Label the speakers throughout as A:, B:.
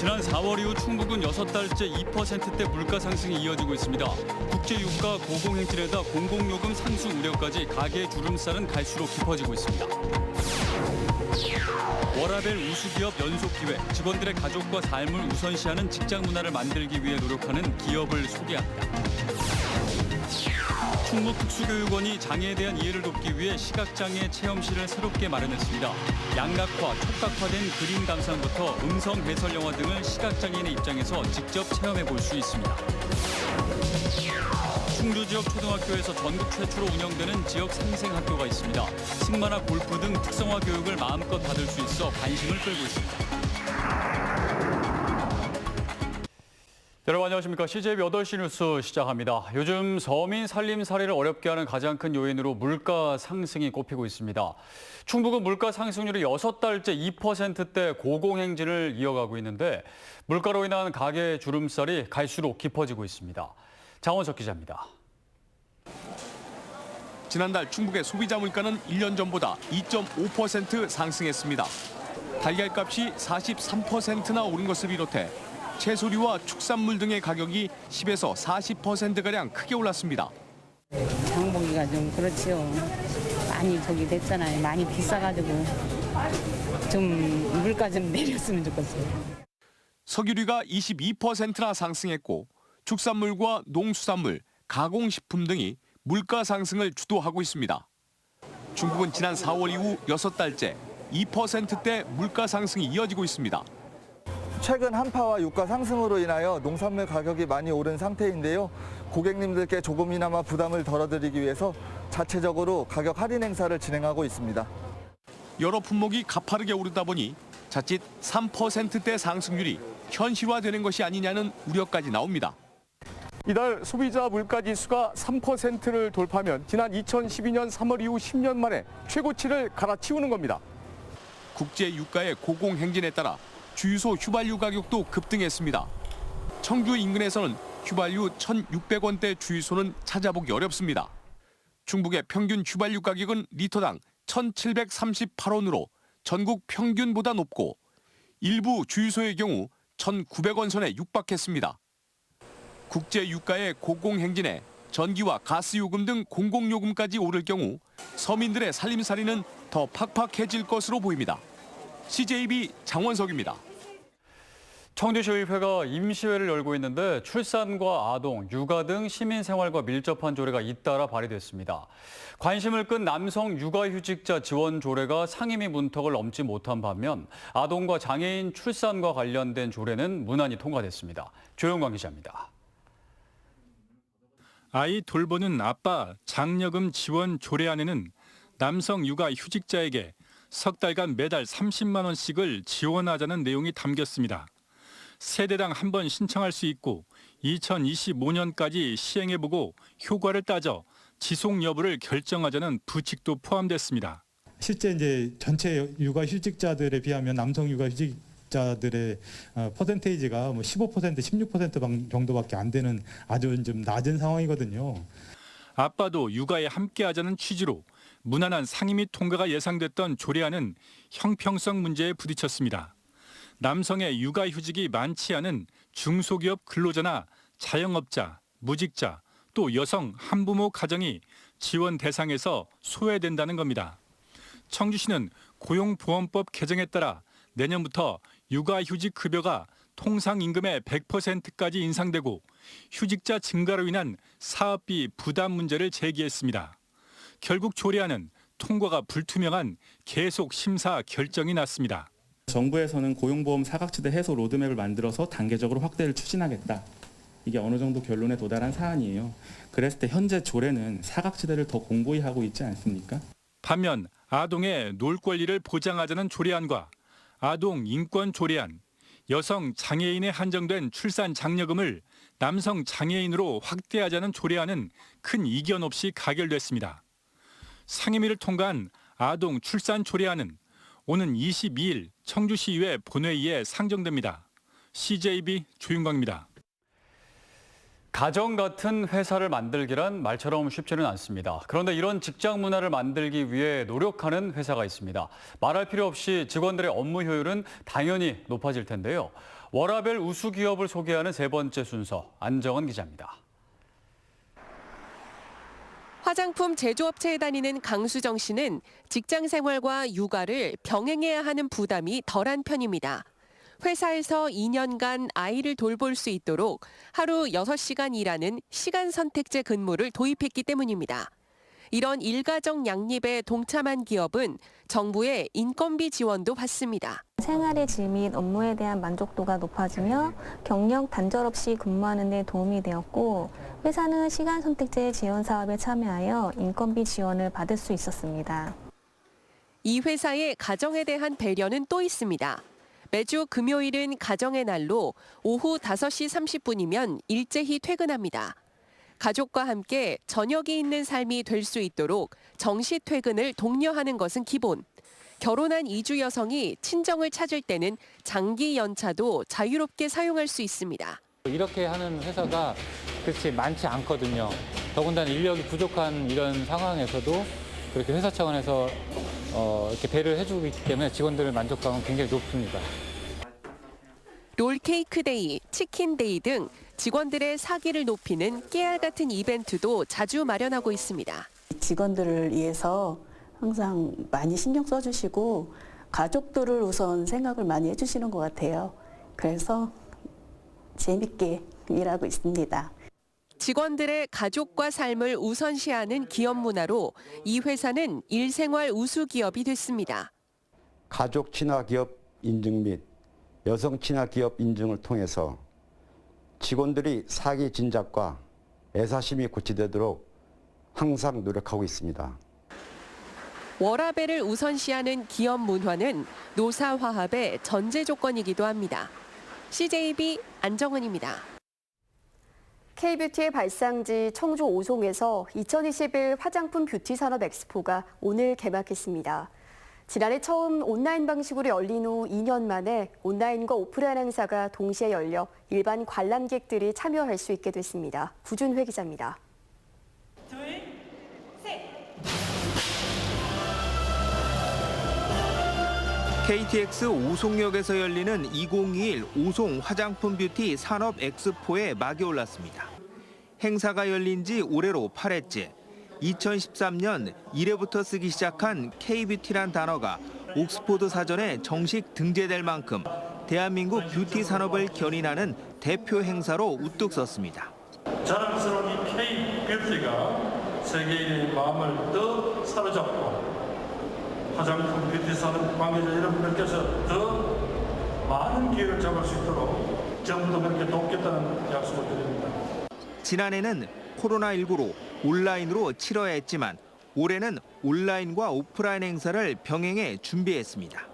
A: 지난 4월 이후 충북은 6달째 2%대 물가 상승이 이어지고 있습니다. 국제유가 고공행진에다 공공요금 상승 우려까지 가계 주름살은 갈수록 깊어지고 있습니다. 워라밸 우수기업 연속기획, 직원들의 가족과 삶을 우선시하는 직장 문화를 만들기 위해 노력하는 기업을 소개합니다. 충북특수교육원이 장애에 대한 이해를 돕기 위해 시각장애 체험실을 새롭게 마련했습니다. 양각화, 촉각화된 그림 감상부터 음성 해설 영화 등을 시각장애인의 입장에서 직접 체험해 볼 수 있습니다. 충주 지역 초등학교에서 전국 최초로 운영되는 지역 상생학교가 있습니다. 승마나 골프 등 특성화 교육을 마음껏 받을 수 있어 관심을 끌고 있습니다. 여러분 안녕하십니까. CJB 8시 뉴스 시작합니다. 요즘 서민 살림살이를 어렵게 하는 가장 큰 요인으로 물가 상승이 꼽히고 있습니다. 충북은 물가 상승률이 6달째 2%대 고공행진을 이어가고 있는데 물가로 인한 가계 주름살이 갈수록 깊어지고 있습니다. 장원석 기자입니다.
B: 지난달 충북의 소비자 물가는 1년 전보다 2.5% 상승했습니다. 달걀값이 43%나 오른 것을 비롯해 채소류와 축산물 등의 가격이 10에서 40%가량 크게 올랐습니다.
C: 장보기가 좀 그렇지요. 많이 저기 됐잖아요. 많이 비싸가지고 좀 물가 좀 내렸으면 좋겠어요.
B: 석유류가 22%나 상승했고 축산물과 농수산물, 가공식품 등이 물가 상승을 주도하고 있습니다. 중국은 지난 4월 이후 6달째 2%대 물가 상승이 이어지고 있습니다.
D: 최근 한파와 유가 상승으로 인하여 농산물 가격이 많이 오른 상태인데요. 고객님들께 조금이나마 부담을 덜어드리기 위해서 자체적으로 가격 할인 행사를 진행하고 있습니다.
B: 여러 품목이 가파르게 오르다 보니 자칫 3%대 상승률이 현실화되는 것이 아니냐는 우려까지 나옵니다. 이달 소비자 물가지수가 3%를 돌파하면 지난 2012년 3월 이후 10년 만에 최고치를 갈아치우는 겁니다. 국제 유가의 고공행진에 따라 주유소 휘발유 가격도 급등했습니다. 청주 인근에서는 휘발유 1,600원대 주유소는 찾아보기 어렵습니다. 충북의 평균 휘발유 가격은 리터당 1,738원으로 전국 평균보다 높고 일부 주유소의 경우 1,900원 선에 육박했습니다. 국제 유가의 고공행진에 전기와 가스 요금 등 공공요금까지 오를 경우 서민들의 살림살이는 더 팍팍해질 것으로 보입니다. CJB 장원석입니다.
A: 청주시의회가 임시회를 열고 있는데 출산과 아동, 육아 등 시민생활과 밀접한 조례가 잇따라 발의됐습니다. 관심을 끈 남성 육아휴직자 지원 조례가 상임위 문턱을 넘지 못한 반면 아동과 장애인 출산과 관련된 조례는 무난히 통과됐습니다. 조영광 기자입니다.
E: 아이 돌보는 아빠 장려금 지원 조례안에는 남성 육아휴직자에게 석 달간 매달 30만 원씩을 지원하자는 내용이 담겼습니다. 세대당 한 번 신청할 수 있고 2025년까지 시행해보고 효과를 따져 지속 여부를 결정하자는 부칙도 포함됐습니다.
F: 실제 이제 전체 육아휴직자들에 비하면 남성 육아휴직자들의 퍼센테이지가 15%, 16% 정도밖에 안 되는 아주 좀 낮은 상황이거든요.
E: 아빠도 육아에 함께하자는 취지로 무난한 상임위 통과가 예상됐던 조례안은 형평성 문제에 부딪혔습니다. 남성의 육아휴직이 많지 않은 중소기업 근로자나 자영업자, 무직자, 또 여성 한부모 가정이 지원 대상에서 소외된다는 겁니다. 청주시는 고용보험법 개정에 따라 내년부터 육아휴직 급여가 통상임금의 100%까지 인상되고 휴직자 증가로 인한 사업비 부담 문제를 제기했습니다. 결국 조례안은 통과가 불투명한 계속 심사 결정이 났습니다.
G: 정부에서는 고용보험 사각지대 해소 로드맵을 만들어서 단계적으로 확대를 추진하겠다. 이게 어느 정도 결론에 도달한 사안이에요. 그랬을 때 현재 조례는 사각지대를 더 공고히 하고 있지 않습니까?
E: 반면 아동의 놀 권리를 보장하자는 조례안과 아동 인권 조례안, 여성 장애인에 한정된 출산 장려금을 남성 장애인으로 확대하자는 조례안은 큰 이견 없이 가결됐습니다. 상임위를 통과한 아동 출산 조례안은 오는 22일 청주시의회 본회의에 상정됩니다. CJB 조윤광입니다.
A: 가정 같은 회사를 만들기란 말처럼 쉽지는 않습니다. 그런데 이런 직장 문화를 만들기 위해 노력하는 회사가 있습니다. 말할 필요 없이 직원들의 업무 효율은 당연히 높아질 텐데요. 워라밸 우수 기업을 소개하는 세 번째 순서, 안정은 기자입니다.
H: 화장품 제조업체에 다니는 강수정 씨는 직장 생활과 육아를 병행해야 하는 부담이 덜한 편입니다. 회사에서 2년간 아이를 돌볼 수 있도록 하루 6시간 일하는 시간 선택제 근무를 도입했기 때문입니다. 이런 일가정 양립에 동참한 기업은 정부의 인건비 지원도 받습니다.
I: 생활의 질 및 업무에 대한 만족도가 높아지며 경력 단절 없이 근무하는 데 도움이 되었고, 회사는 시간 선택제 지원 사업에 참여하여 인건비 지원을 받을 수 있었습니다.
H: 이 회사의 가정에 대한 배려는 또 있습니다. 매주 금요일은 가정의 날로 오후 5시 30분이면 일제히 퇴근합니다. 가족과 함께 저녁이 있는 삶이 될 수 있도록 정시 퇴근을 독려하는 것은 기본. 결혼한 이주 여성이 친정을 찾을 때는 장기 연차도 자유롭게 사용할 수 있습니다.
J: 이렇게 하는 회사가 그렇지 많지 않거든요. 더군다나 인력이 부족한 이런 상황에서도 그렇게 회사 차원에서 이렇게 배려를 해주고 있기 때문에 직원들의 만족감은 굉장히 높습니다.
H: 롤케이크 데이, 치킨 데이 등 직원들의 사기를 높이는 깨알 같은 이벤트도 자주 마련하고 있습니다.
K: 직원들을 위해서 항상 많이 신경 써주시고 가족들을 우선 생각을 많이 해주시는 것 같아요. 그래서 재밌게 일하고 있습니다.
H: 직원들의 가족과 삶을 우선시하는 기업 문화로 이 회사는 일생활 우수 기업이 됐습니다.
L: 가족 친화 기업 인증 및 여성 친화 기업 인증을 통해서 직원들이 사기 진작과 애사심이 고취되도록 항상 노력하고 있습니다.
H: 워라밸을 우선시하는 기업 문화는 노사 화합의 전제 조건이기도 합니다. CJB 안정은입니다.
M: K뷰티의 발상지 청주 오송에서 2021 화장품 뷰티 산업 엑스포가 오늘 개막했습니다. 지난해 처음 온라인 방식으로 열린 후 2년 만에 온라인과 오프라인 행사가 동시에 열려 일반 관람객들이 참여할 수 있게 됐습니다. 구준회 기자입니다.
N: KTX 오송역에서 열리는 2021 오송 화장품 뷰티 산업 엑스포에 막이 올랐습니다. 행사가 열린 지 올해로 8회째. 2013년 1회부터 쓰기 시작한 K뷰티란 단어가 옥스포드 사전에 정식 등재될 만큼 대한민국 뷰티 산업을 견인하는 대표 행사로 우뚝 섰습니다.
O: 자랑스러운 이 K뷰티가 세계인의 마음을 더 사로잡고 화장품 뷰티 산업 관계자 여러분들께서 더 많은 기회를 잡을 수 있도록 정부도 그렇게 돕겠다는 약속을 드립니다.
N: 지난해는 코로나19로 온라인으로 치러야 했지만 올해는 온라인과 오프라인 행사를 병행해 준비했습니다.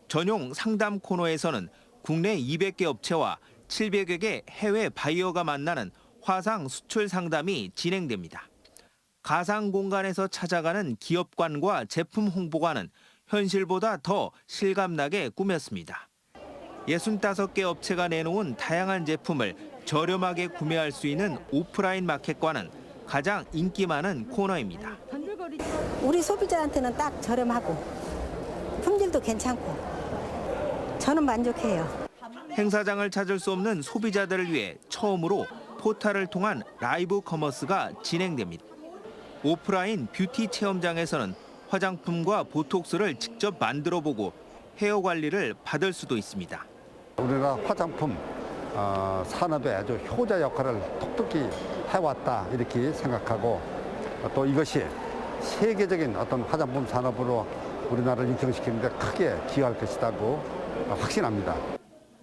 N: 전용 상담 코너에서는 국내 200개 업체와 700여 개 해외 바이어가 만나는 화상 수출 상담이 진행됩니다. 가상 공간에서 찾아가는 기업관과 제품 홍보관은 현실보다 더 실감나게 꾸몄습니다. 65개 업체가 내놓은 다양한 제품을 저렴하게 구매할 수 있는 오프라인 마켓관은 가장 인기 많은 코너입니다.
P: 우리 소비자한테는 딱 저렴하고 품질도 괜찮고 저는 만족해요.
N: 행사장을 찾을 수 없는 소비자들을 위해 처음으로 포털을 통한 라이브 커머스가 진행됩니다. 오프라인 뷰티 체험장에서는 화장품과 보톡스를 직접 만들어보고 헤어 관리를 받을 수도 있습니다.
Q: 우리가 화장품 산업에 아주 효자 역할을 톡톡히 해왔다 이렇게 생각하고 또 이것이 세계적인 어떤 화장품 산업으로 우리나라를 육성시키는 데 크게 기여할 것이라고 확신합니다.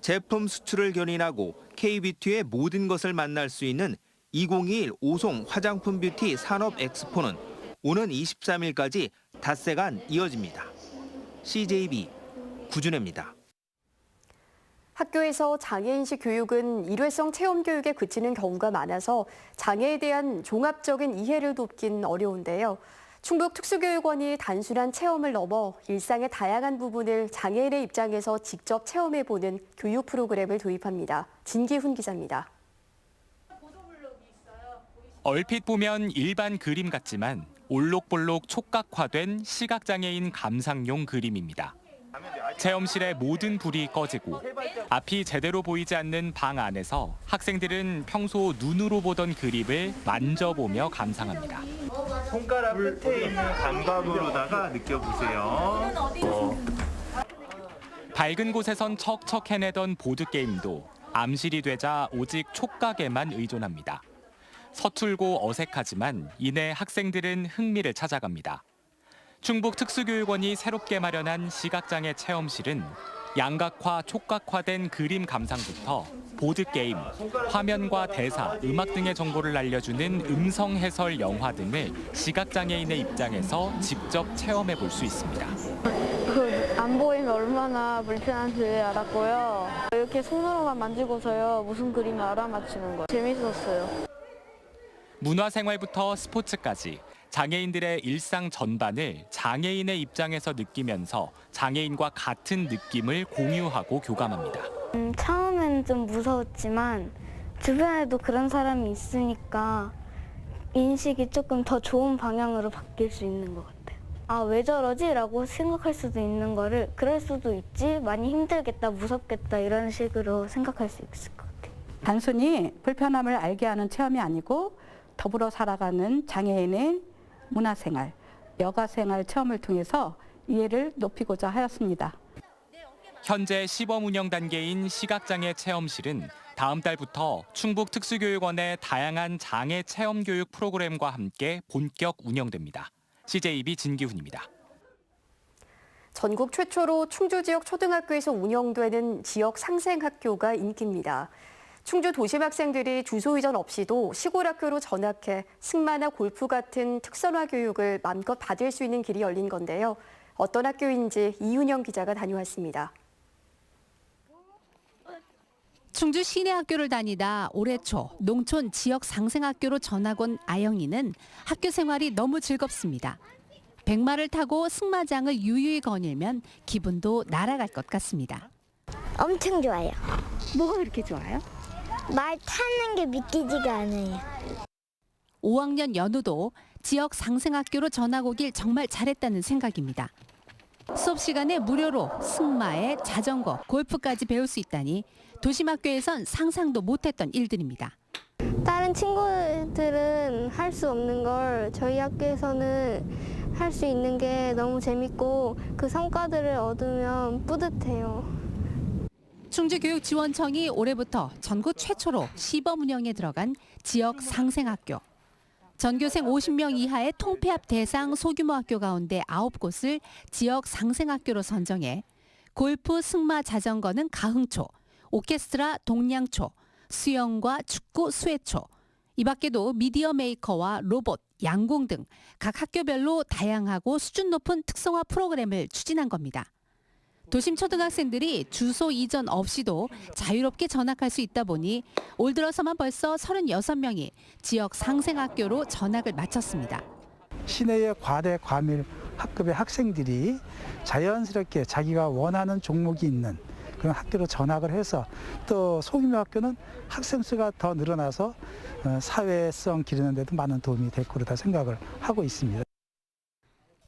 N: 제품 수출을 견인하고 K뷰티의 모든 것을 만날 수 있는 2021 오송 화장품 뷰티 산업 엑스포는 오는 23일까지 닷새간 이어집니다. CJB 구준혜입니다.
M: 학교에서 장애인식 교육은 일회성 체험 교육에 그치는 경우가 많아서 장애에 대한 종합적인 이해를 돕긴 어려운데요. 충북특수교육원이 단순한 체험을 넘어 일상의 다양한 부분을 장애인의 입장에서 직접 체험해보는 교육 프로그램을 도입합니다. 진기훈 기자입니다.
R: 얼핏 보면 일반 그림 같지만 올록볼록 촉각화된 시각장애인 감상용 그림입니다. 체험실의 모든 불이 꺼지고 앞이 제대로 보이지 않는 방 안에서 학생들은 평소 눈으로 보던 그림을 만져보며 감상합니다.
S: 손가락 끝에 있는 감각으로다가 느껴보세요.
R: 밝은 곳에선 척척 해내던 보드게임도 암실이 되자 오직 촉각에만 의존합니다. 서툴고 어색하지만 이내 학생들은 흥미를 찾아갑니다. 충북특수교육원이 새롭게 마련한 시각장애 체험실은 양각화, 촉각화된 그림 감상부터 보드게임, 화면과 대사, 음악 등의 정보를 알려주는 음성 해설 영화 등을 시각장애인의 입장에서 직접 체험해 볼 수 있습니다.
T: 안 보이면 얼마나 불편한지 알았고요. 이렇게 손으로만 만지고서요. 무슨 그림 알아맞히는 거 재밌었어요.
R: 문화생활부터 스포츠까지 장애인들의 일상 전반을 장애인의 입장에서 느끼면서 장애인과 같은 느낌을 공유하고 교감합니다.
T: 처음엔 좀 무서웠지만 주변에도 그런 사람이 있으니까 인식이 조금 더 좋은 방향으로 바뀔 수 있는 것 같아요. 아, 왜 저러지? 라고 생각할 수도 있는 거를 그럴 수도 있지, 많이 힘들겠다, 무섭겠다 이런 식으로 생각할 수 있을 것 같아요.
U: 단순히 불편함을 알게 하는 체험이 아니고 더불어 살아가는 장애인의 문화생활, 여가생활 체험을 통해서 이해를 높이고자 하였습니다.
R: 현재 시범 운영 단계인 시각장애 체험실은 다음 달부터 충북특수교육원의 다양한 장애 체험 교육 프로그램과 함께 본격 운영됩니다. CJB 진기훈입니다.
M: 전국 최초로 충주 지역 초등학교에서 운영되는 지역 상생학교가 인기입니다. 충주 도심 학생들이 주소 이전 없이도 시골 학교로 전학해 승마나 골프 같은 특선화 교육을 마음껏 받을 수 있는 길이 열린 건데요. 어떤 학교인지 이윤영 기자가 다녀왔습니다.
V: 충주 시내학교를 다니다 올해 초 농촌 지역 상생학교로 전학 온 아영이는 학교 생활이 너무 즐겁습니다. 백마를 타고 승마장을 유유히 거닐면 기분도 날아갈 것 같습니다.
W: 엄청 좋아요.
V: 뭐가 그렇게 좋아요?
W: 말 타는 게 믿기지가 않아요.
V: 5학년 연우도 지역 상생학교로 전학 오길 정말 잘했다는 생각입니다. 수업 시간에 무료로 승마에 자전거, 골프까지 배울 수 있다니 도심학교에선 상상도 못했던 일들입니다.
W: 다른 친구들은 할 수 없는 걸 저희 학교에서는 할 수 있는 게 너무 재밌고 그 성과들을 얻으면 뿌듯해요.
V: 충주교육지원청이 올해부터 전국 최초로 시범 운영에 들어간 지역 상생학교. 전교생 50명 이하의 통폐합 대상 소규모 학교 가운데 9곳을 지역 상생학교로 선정해 골프, 승마, 자전거는 가흥초, 오케스트라 동량초, 수영과 축구 수해초, 이 밖에도 미디어 메이커와 로봇, 양궁 등 각 학교별로 다양하고 수준 높은 특성화 프로그램을 추진한 겁니다. 도심 초등학생들이 주소 이전 없이도 자유롭게 전학할 수 있다 보니 올 들어서만 벌써 36명이 지역 상생학교로 전학을 마쳤습니다.
X: 시내의 과대 과밀 학급의 학생들이 자연스럽게 자기가 원하는 종목이 있는 그런 학교로 전학을 해서 또 소규모 학교는 학생 수가 더 늘어나서 사회성 기르는 데도 많은 도움이 될 거다 생각을 하고 있습니다.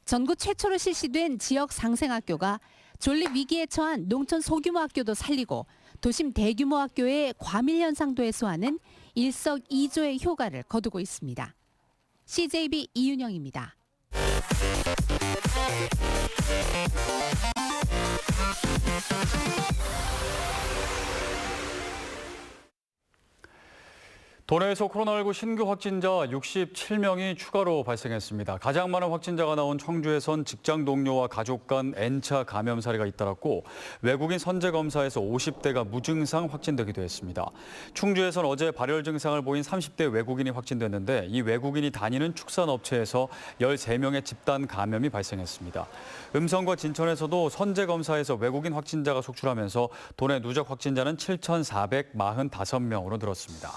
V: 전국 최초로 실시된 지역 상생학교가 존립 위기에 처한 농촌 소규모 학교도 살리고 도심 대규모 학교의 과밀 현상도 해소하는 일석이조의 효과를 거두고 있습니다. CJB 이윤영입니다.
A: 도내에서 코로나19 신규 확진자 67명이 추가로 발생했습니다. 가장 많은 확진자가 나온 청주에선 직장 동료와 가족 간 N차 감염 사례가 잇따랐고 외국인 선제 검사에서 50대가 무증상 확진되기도 했습니다. 충주에선 어제 발열 증상을 보인 30대 외국인이 확진됐는데 이 외국인이 다니는 축산업체에서 13명의 집단 감염이 발생했습니다. 음성과 진천에서도 선제 검사에서 외국인 확진자가 속출하면서 도내 누적 확진자는 7,445명으로 늘었습니다.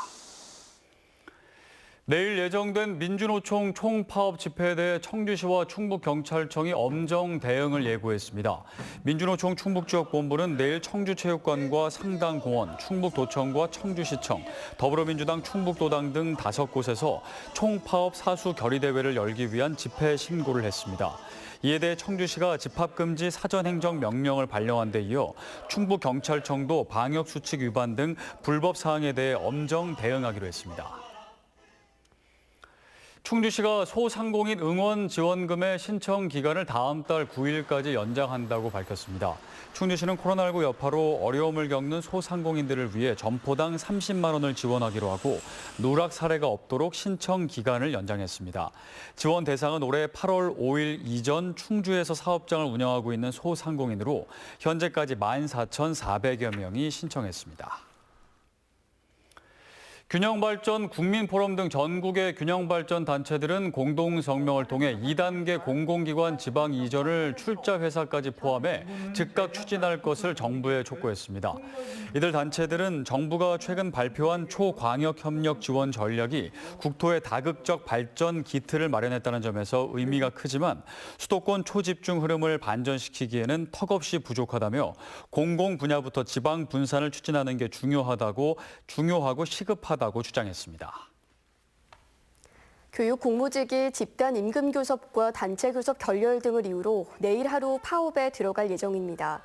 A: 내일 예정된 민주노총 총파업 집회에 대해 청주시와 충북경찰청이 엄정 대응을 예고했습니다. 민주노총 충북지역본부는 내일 청주체육관과 상당공원, 충북도청과 청주시청, 더불어민주당 충북도당 등 5곳에서 총파업 사수 결의대회를 열기 위한 집회 신고를 했습니다. 이에 대해 청주시가 집합금지 사전행정 명령을 발령한 데 이어 충북경찰청도 방역수칙 위반 등 불법 사항에 대해 엄정 대응하기로 했습니다. 충주시가 소상공인 응원 지원금의 신청 기간을 다음 달 9일까지 연장한다고 밝혔습니다. 충주시는 코로나19 여파로 어려움을 겪는 소상공인들을 위해 점포당 30만 원을 지원하기로 하고 누락 사례가 없도록 신청 기간을 연장했습니다. 지원 대상은 올해 8월 5일 이전 충주에서 사업장을 운영하고 있는 소상공인으로 현재까지 14,400여 명이 신청했습니다. 균형발전, 국민포럼 등 전국의 균형발전 단체들은 공동성명을 통해 2단계 공공기관 지방 이전을 출자회사까지 포함해 즉각 추진할 것을 정부에 촉구했습니다. 이들 단체들은 정부가 최근 발표한 초광역협력 지원 전략이 국토의 다극적 발전 기틀을 마련했다는 점에서 의미가 크지만 수도권 초집중 흐름을 반전시키기에는 턱없이 부족하다며 공공 분야부터 지방 분산을 추진하는 게 중요하고 시급하다고 주장했습니다.
M: 교육 공무직이 집단 임금 교섭과 단체 교섭 결렬 등을 이유로 내일 하루 파업에 들어갈 예정입니다.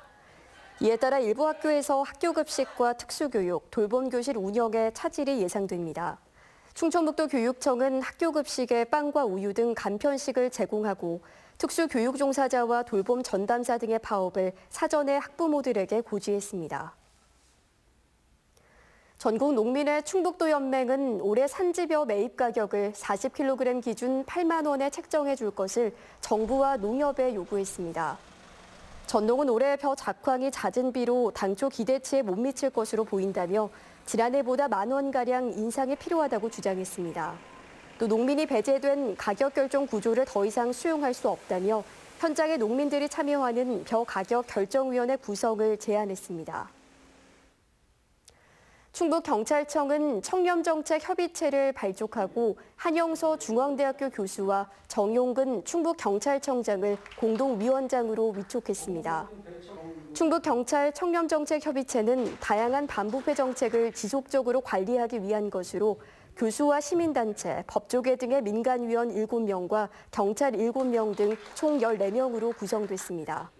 M: 이에 따라 일부 학교에서 학교급식과 특수교육, 돌봄교실 운영에 차질이 예상됩니다. 충청북도 교육청은 학교급식에 빵과 우유 등 간편식을 제공하고 특수교육 종사자와 돌봄 전담사 등의 파업을 사전에 학부모들에게 고지했습니다. 전국 농민의 충북도 연맹은 올해 산지벼 매입 가격을 40kg 기준 8만 원에 책정해 줄 것을 정부와 농협에 요구했습니다. 전농은 올해 벼 작황이 잦은 비로 당초 기대치에 못 미칠 것으로 보인다며 지난해보다 만 원가량 인상이 필요하다고 주장했습니다. 또 농민이 배제된 가격 결정 구조를 더 이상 수용할 수 없다며 현장의 농민들이 참여하는 벼 가격 결정위원회 구성을 제안했습니다. 충북경찰청은 청렴정책협의체를 발족하고 한영서 중앙대학교 교수와 정용근 충북경찰청장을 공동위원장으로 위촉했습니다. 충북경찰 청렴정책협의체는 다양한 반부패 정책을 지속적으로 관리하기 위한 것으로 교수와 시민단체, 법조계 등의 민간위원 7명과 경찰 7명 등 총 14명으로 구성됐습니다.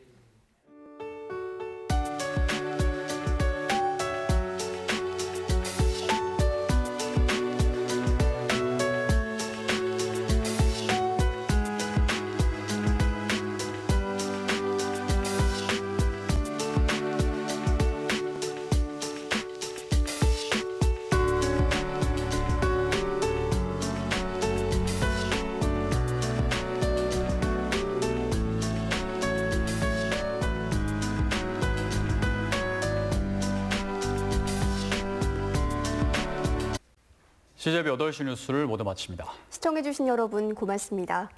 A: CJB 8시 뉴스를 모두 마칩니다.
M: 시청해주신 여러분 고맙습니다.